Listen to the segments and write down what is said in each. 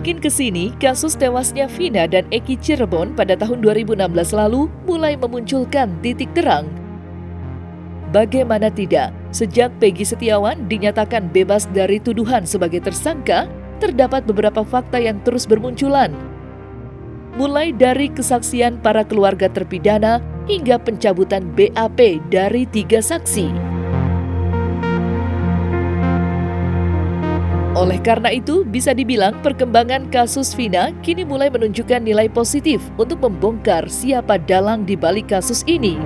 Makin kesini, kasus tewasnya Vina dan Eki Cirebon pada tahun 2016 lalu mulai memunculkan titik terang. Bagaimana tidak, sejak Peggy Setiawan dinyatakan bebas dari tuduhan sebagai tersangka, terdapat beberapa fakta yang terus bermunculan. Mulai dari kesaksian para keluarga terpidana hingga pencabutan BAP dari 3 saksi. Oleh karena itu, bisa dibilang perkembangan kasus Vina kini mulai menunjukkan nilai positif untuk membongkar siapa dalang di balik kasus ini.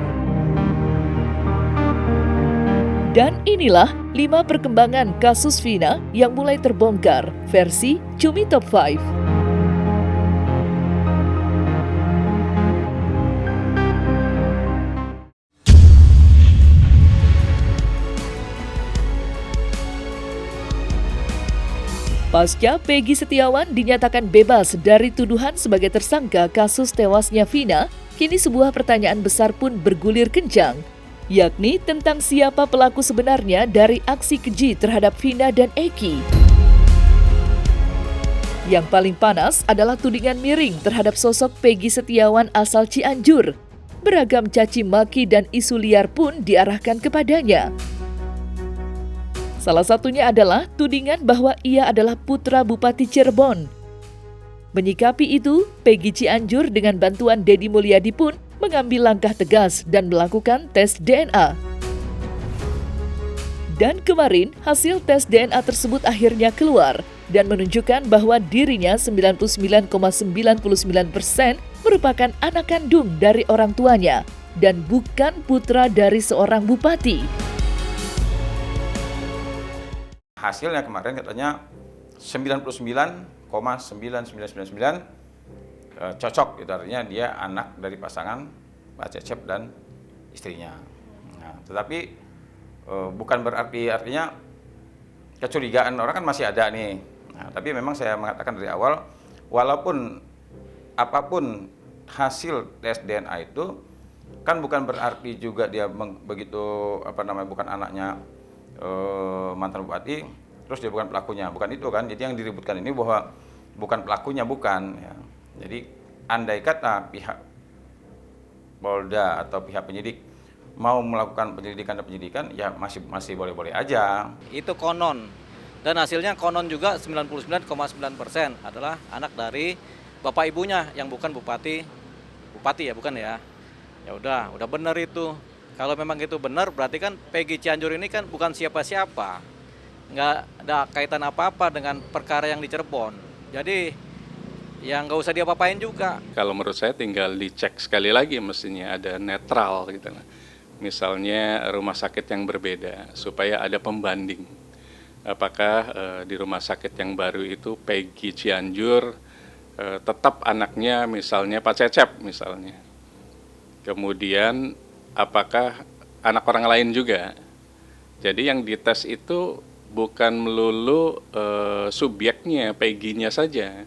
Dan inilah 5 perkembangan kasus Vina yang mulai terbongkar versi Cumi Top 5. Pasca Peggy Setiawan dinyatakan bebas dari tuduhan sebagai tersangka kasus tewasnya Vina, kini sebuah pertanyaan besar pun bergulir kencang, yakni tentang siapa pelaku sebenarnya dari aksi keji terhadap Vina dan Eki. Yang paling panas adalah tudingan miring terhadap sosok Peggy Setiawan asal Cianjur. Beragam caci maki dan isu liar pun diarahkan kepadanya. Salah satunya adalah tudingan bahwa ia adalah putra Bupati Cirebon. Menyikapi itu, Peggy Cianjur dengan bantuan Deddy Mulyadi pun mengambil langkah tegas dan melakukan tes DNA. Dan kemarin, hasil tes DNA tersebut akhirnya keluar dan menunjukkan bahwa dirinya 99,99% merupakan anak kandung dari orang tuanya dan bukan putra dari seorang bupati. Hasilnya kemarin katanya 99,9999 cocok, itu artinya dia anak dari pasangan Pak Cecep dan istrinya. Nah, tetapi bukan berarti artinya kecurigaan orang kan masih ada nih. Nah, tapi memang saya mengatakan dari awal, walaupun apapun hasil tes DNA itu kan bukan berarti juga dia begitu bukan anaknya mantan bupati, terus dia bukan pelakunya, bukan itu kan. Jadi yang diributkan ini bahwa bukan pelakunya, bukan. Ya. Jadi andai kata pihak Polda atau pihak penyidik mau melakukan penyelidikan dan penyidikan, ya masih boleh-boleh aja. Itu konon, dan hasilnya konon juga 99,9% adalah anak dari bapak ibunya yang bukan bupati ya, bukan ya. Ya udah benar itu. Kalau memang itu benar, berarti kan Peggy Cianjur ini kan bukan siapa-siapa. Nggak ada kaitan apa-apa dengan perkara yang di Cirebon. Jadi, ya nggak usah diapa-apain juga. Kalau menurut saya tinggal dicek sekali lagi, mestinya ada netral gitu. Misalnya rumah sakit yang berbeda, supaya ada pembanding. Apakah di rumah sakit yang baru itu Peggy Cianjur tetap anaknya misalnya Pak Cecep misalnya. Kemudian apakah anak orang lain juga. Jadi yang dites itu bukan melulu subjeknya, Peggy-nya saja.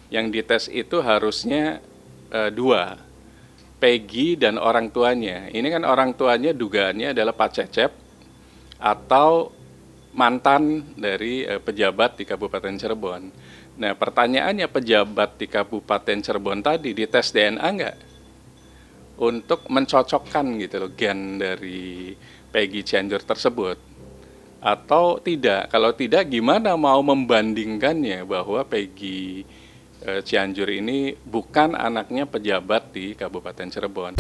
Yang dites itu harusnya 2, Peggy dan orang tuanya. Ini kan orang tuanya dugaannya adalah Pak Cecep atau mantan dari pejabat di Kabupaten Cirebon. Nah, pertanyaannya, pejabat di Kabupaten Cirebon tadi dites DNA enggak? Untuk mencocokkan gitu loh gen dari Peggy Cianjur tersebut atau tidak. Kalau tidak, gimana mau membandingkannya bahwa Peggy Cianjur ini bukan anaknya pejabat di Kabupaten Cirebon.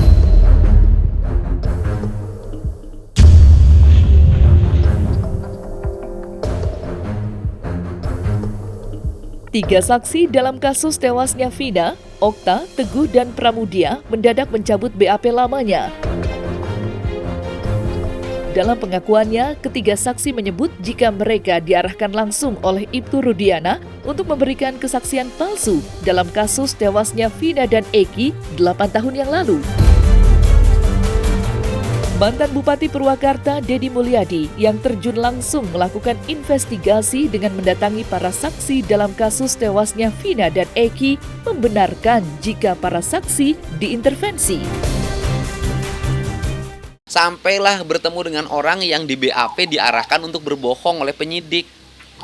Tiga saksi dalam kasus tewasnya Vina, Okta, Teguh, dan Pramudia mendadak mencabut BAP lamanya. Dalam pengakuannya, ketiga saksi menyebut jika mereka diarahkan langsung oleh Ibtu Rudiana untuk memberikan kesaksian palsu dalam kasus tewasnya Vina dan Eki 8 tahun yang lalu. Mantan Bupati Purwakarta Deddy Mulyadi yang terjun langsung melakukan investigasi dengan mendatangi para saksi dalam kasus tewasnya Vina dan Eki membenarkan jika para saksi diintervensi. Sampailah bertemu dengan orang yang di BAP diarahkan untuk berbohong oleh penyidik.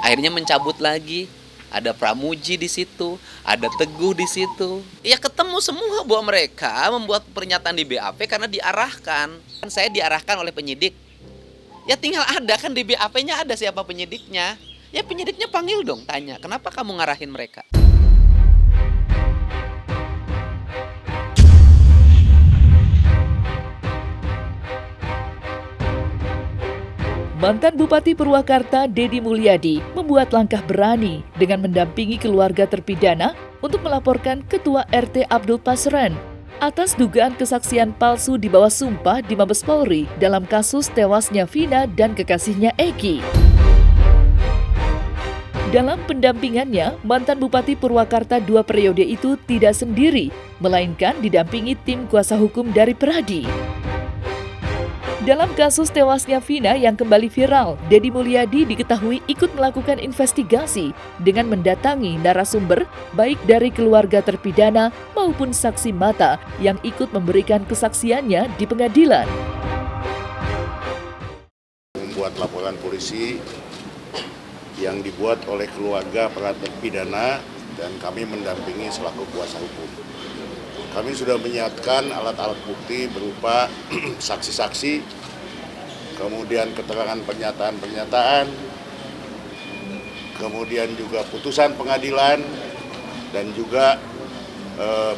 Akhirnya mencabut lagi. ada Pramuji di situ, ada Teguh di situ. Ya ketemu semua bahwa mereka membuat pernyataan di BAP karena diarahkan. Kan saya diarahkan oleh penyidik. Ya tinggal ada kan di BAP-nya ada siapa penyidiknya. Ya penyidiknya panggil dong, tanya, kenapa kamu ngarahin mereka? Mantan Bupati Purwakarta Deddy Mulyadi membuat langkah berani dengan mendampingi keluarga terpidana untuk melaporkan Ketua RT Abdul Pasren atas dugaan kesaksian palsu di bawah sumpah di Mabes Polri dalam kasus tewasnya Vina dan kekasihnya Eki. Dalam pendampingannya, mantan Bupati Purwakarta 2 periode itu tidak sendiri, melainkan didampingi tim kuasa hukum dari Peradi. Dalam kasus tewasnya Vina yang kembali viral, Deddy Mulyadi diketahui ikut melakukan investigasi dengan mendatangi narasumber baik dari keluarga terpidana maupun saksi mata yang ikut memberikan kesaksiannya di pengadilan. Membuat laporan polisi yang dibuat oleh keluarga para terpidana dan kami mendampingi selaku kuasa hukum. Kami sudah menyiapkan alat-alat bukti berupa saksi-saksi, kemudian keterangan pernyataan-pernyataan, kemudian juga putusan pengadilan, dan juga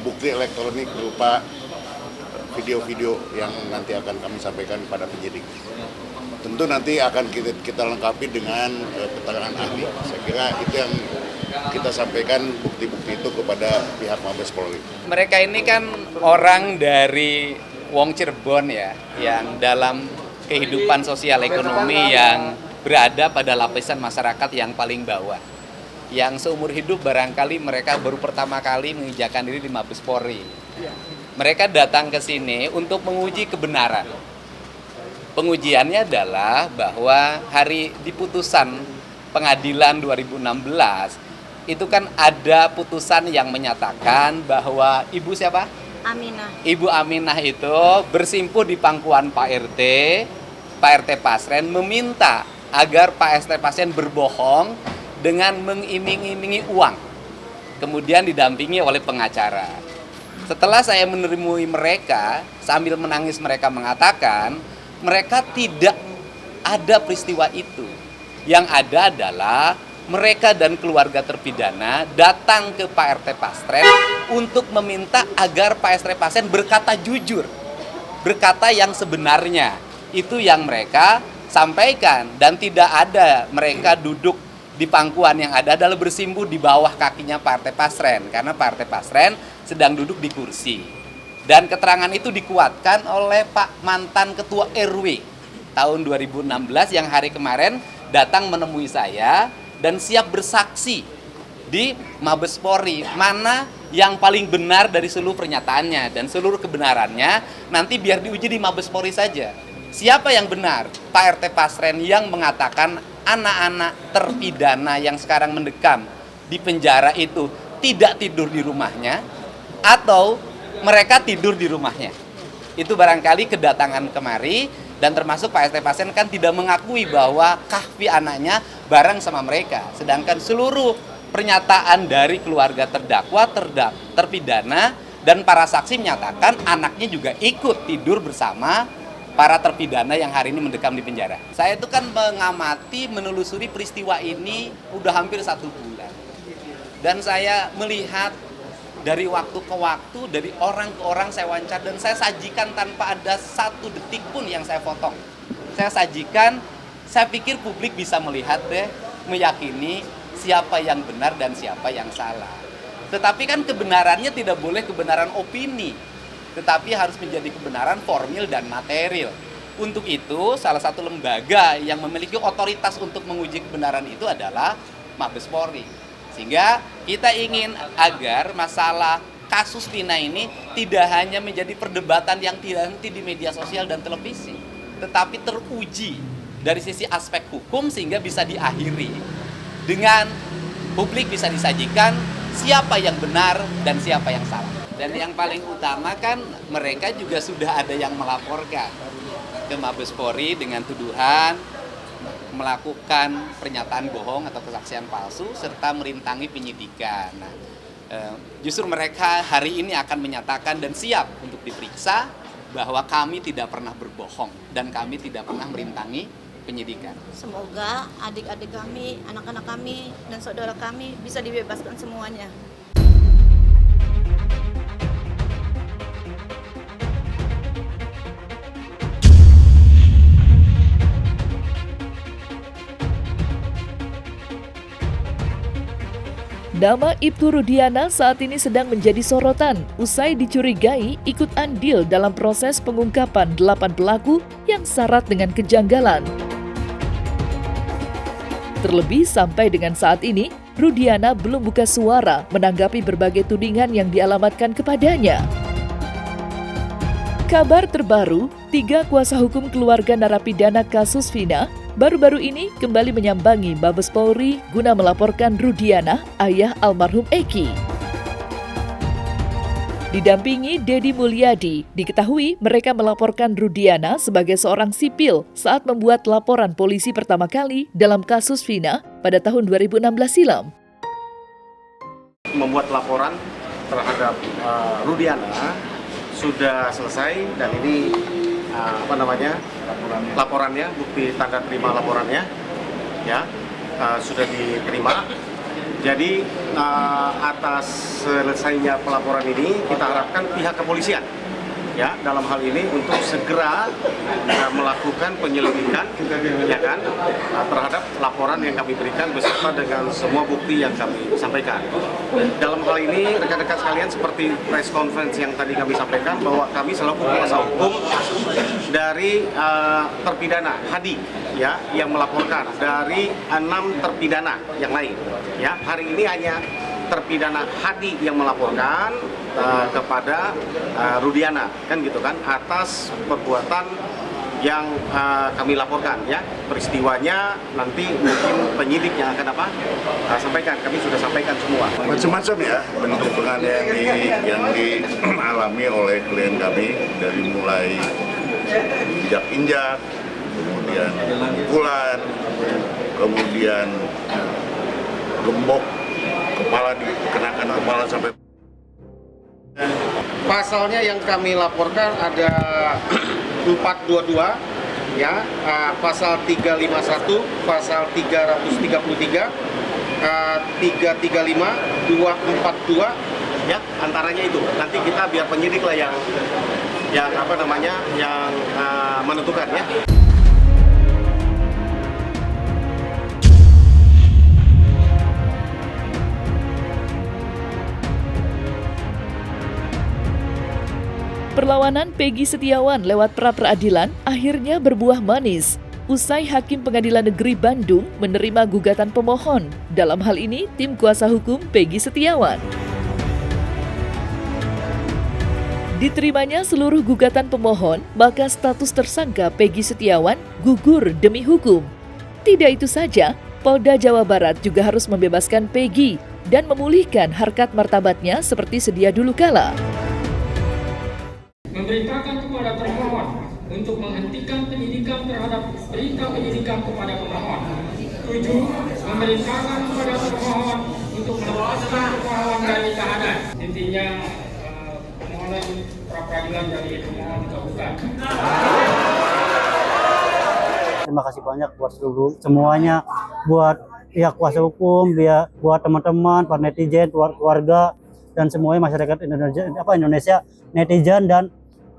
bukti elektronik berupa video-video yang nanti akan kami sampaikan kepada penyidik. Tentu nanti akan kita lengkapi dengan keterangan ahli. Saya kira itu yang kita sampaikan bukti-bukti itu kepada pihak Mabes Polri. Mereka ini kan orang dari Wong Cirebon ya, yang dalam kehidupan sosial ekonomi yang berada pada lapisan masyarakat yang paling bawah. Yang seumur hidup barangkali mereka baru pertama kali menginjakan diri di Mabes Polri. Mereka datang ke sini untuk menguji kebenaran. Pengujiannya adalah bahwa hari di putusan pengadilan 2016 itu kan ada putusan yang menyatakan bahwa Ibu siapa? Aminah. Ibu Aminah itu bersimpuh di pangkuan Pak RT Pasren meminta agar Pak RT Pasren berbohong dengan mengiming-imingi uang. Kemudian didampingi oleh pengacara. Setelah saya menemui mereka, sambil menangis mereka mengatakan, mereka tidak ada peristiwa itu. Yang ada adalah mereka dan keluarga terpidana datang ke Pak RT Pasren untuk meminta agar Pak RT Pasren berkata jujur, berkata yang sebenarnya. Itu yang mereka sampaikan, dan tidak ada mereka duduk di pangkuan, yang ada adalah bersimpuh di bawah kakinya Pak RT Pasren, karena Pak RT Pasren sedang duduk di kursi. Dan keterangan itu dikuatkan oleh Pak mantan Ketua RW tahun 2016 yang hari kemarin datang menemui saya dan siap bersaksi di Mabes Polri mana yang paling benar dari seluruh pernyataannya, dan seluruh kebenarannya nanti biar diuji di Mabes Polri saja. Siapa yang benar? Pak RT Pasren yang mengatakan anak-anak terpidana yang sekarang mendekam di penjara itu tidak tidur di rumahnya atau mereka tidur di rumahnya. Itu barangkali kedatangan kemari. Dan termasuk Pak RT Pasren kan tidak mengakui bahwa kahfi anaknya bareng sama mereka. Sedangkan seluruh pernyataan dari keluarga terdakwa, terpidana, dan para saksi menyatakan anaknya juga ikut tidur bersama para terpidana yang hari ini mendekam di penjara. Saya itu kan mengamati, menelusuri peristiwa ini udah hampir 1 bulan. Dan saya melihat dari waktu ke waktu, dari orang ke orang saya wawancara, dan saya sajikan tanpa ada 1 detik pun yang saya potong. Saya sajikan, saya pikir publik bisa melihat deh, meyakini siapa yang benar dan siapa yang salah. Tetapi kan kebenarannya tidak boleh kebenaran opini, tetapi harus menjadi kebenaran formil dan material. Untuk itu, salah satu lembaga yang memiliki otoritas untuk menguji kebenaran itu adalah Mabes Polri. Sehingga kita ingin agar masalah kasus Vina ini tidak hanya menjadi perdebatan yang tidak henti di media sosial dan televisi, tetapi teruji dari sisi aspek hukum sehingga bisa diakhiri dengan publik bisa disajikan siapa yang benar dan siapa yang salah. Dan yang paling utama kan mereka juga sudah ada yang melaporkan ke Mabes Polri dengan tuduhan melakukan pernyataan bohong atau kesaksian palsu serta merintangi penyidikan. Nah, justru mereka hari ini akan menyatakan dan siap untuk diperiksa bahwa kami tidak pernah berbohong dan kami tidak pernah merintangi penyidikan. Semoga adik-adik kami, anak-anak kami, dan saudara kami bisa dibebaskan semuanya. Nama Ibtu Rudiana saat ini sedang menjadi sorotan usai dicurigai ikut andil dalam proses pengungkapan 8 pelaku yang syarat dengan kejanggalan. Terlebih sampai dengan saat ini, Rudiana belum buka suara menanggapi berbagai tudingan yang dialamatkan kepadanya. Kabar terbaru, 3 kuasa hukum keluarga narapidana kasus Vina baru-baru ini kembali menyambangi Mabes Polri guna melaporkan Rudiana, ayah almarhum Eki. Didampingi Dedi Mulyadi, diketahui mereka melaporkan Rudiana sebagai seorang sipil saat membuat laporan polisi pertama kali dalam kasus Vina pada tahun 2016 silam. Membuat laporan terhadap Rudiana sudah selesai dan ini laporannya, bukti tanda terima laporannya ya sudah diterima. Jadi atas selesainya pelaporan ini kita harapkan pihak kepolisian ya dalam hal ini untuk segera melakukan penyelidikan ya kan terhadap laporan yang kami berikan beserta dengan semua bukti yang kami sampaikan. Dalam hal ini rekan-rekan sekalian seperti press conference yang tadi kami sampaikan bahwa kami selaku kuasa hukum dari terpidana Hadi ya yang melaporkan dari 6 terpidana yang lain ya. Hari ini hanya terpidana Hadi yang melaporkan kepada Rudiana kan gitu kan atas perbuatan yang kami laporkan ya. Peristiwanya nanti mungkin penyidik yang akan sampaikan, kami sudah sampaikan semua. Macam-macam ya bentuk penganiayaan yang dialami oleh klien kami, dari mulai injak-injak, kemudian pukulan, kemudian gembok kepala, dikenakan kepala sampai. Pasalnya yang kami laporkan ada 422 ya, pasal 351, pasal 333, 335, 242 ya, antaranya itu. Nanti kita biar penyidik lah yang menentukan ya. Perlawanan Peggy Setiawan lewat pra-peradilan akhirnya berbuah manis. Usai Hakim Pengadilan Negeri Bandung menerima gugatan pemohon, dalam hal ini tim kuasa hukum Peggy Setiawan. Diterimanya seluruh gugatan pemohon, maka status tersangka Peggy Setiawan gugur demi hukum. Tidak itu saja, Polda Jawa Barat juga harus membebaskan Peggy dan memulihkan harkat martabatnya seperti sedia dulu kala. Memerintahkan kepada termohon untuk menghentikan penyidikan terhadap perintah penyidikan kepada pemohon. 7. Memerintahkan kepada termohon untuk melepaskan pemohon dari tahanan. Intinya permohonan pra-peradilan dari pemohon dikabulkan. Terima kasih banyak buat semuanya, buat pihak kuasa hukum, buat teman-teman, para netizen, keluarga, dan semuanya masyarakat Indonesia, netizen dan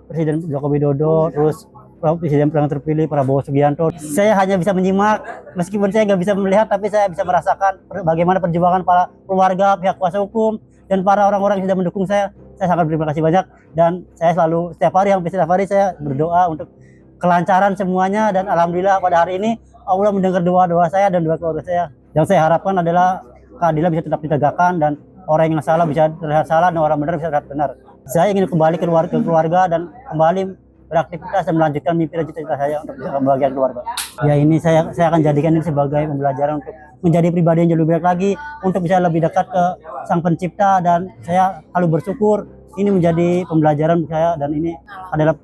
Presiden Joko Widodo, terus Presiden yang terpilih Prabowo Subianto. Saya hanya bisa menyimak, meskipun saya nggak bisa melihat, tapi saya bisa merasakan bagaimana perjuangan para keluarga, pihak kuasa hukum, dan para orang-orang yang sudah mendukung saya. Saya sangat berterima kasih banyak, dan saya selalu setiap hari saya berdoa untuk kelancaran semuanya, dan alhamdulillah pada hari ini Allah mendengar doa-doa saya dan doa keluarga saya. Yang saya harapkan adalah keadilan bisa tetap ditegakkan dan orang yang salah bisa terlihat salah dan orang benar bisa terlihat benar. Saya ingin kembali ke keluarga dan kembali beraktivitas dan melanjutkan mimpi dan cita-cita saya untuk bisa membahagiakan keluarga. Ya, ini saya akan jadikan ini sebagai pembelajaran untuk menjadi pribadi yang jauh lebih baik lagi, untuk bisa lebih dekat ke Sang Pencipta, dan saya selalu bersyukur ini menjadi pembelajaran bagi saya, dan ini adalah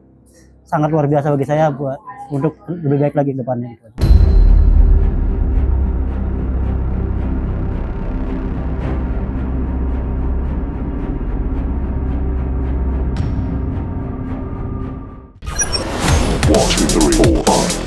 sangat luar biasa bagi saya untuk lebih baik lagi ke depannya. 1, 2, 3, 4, 5.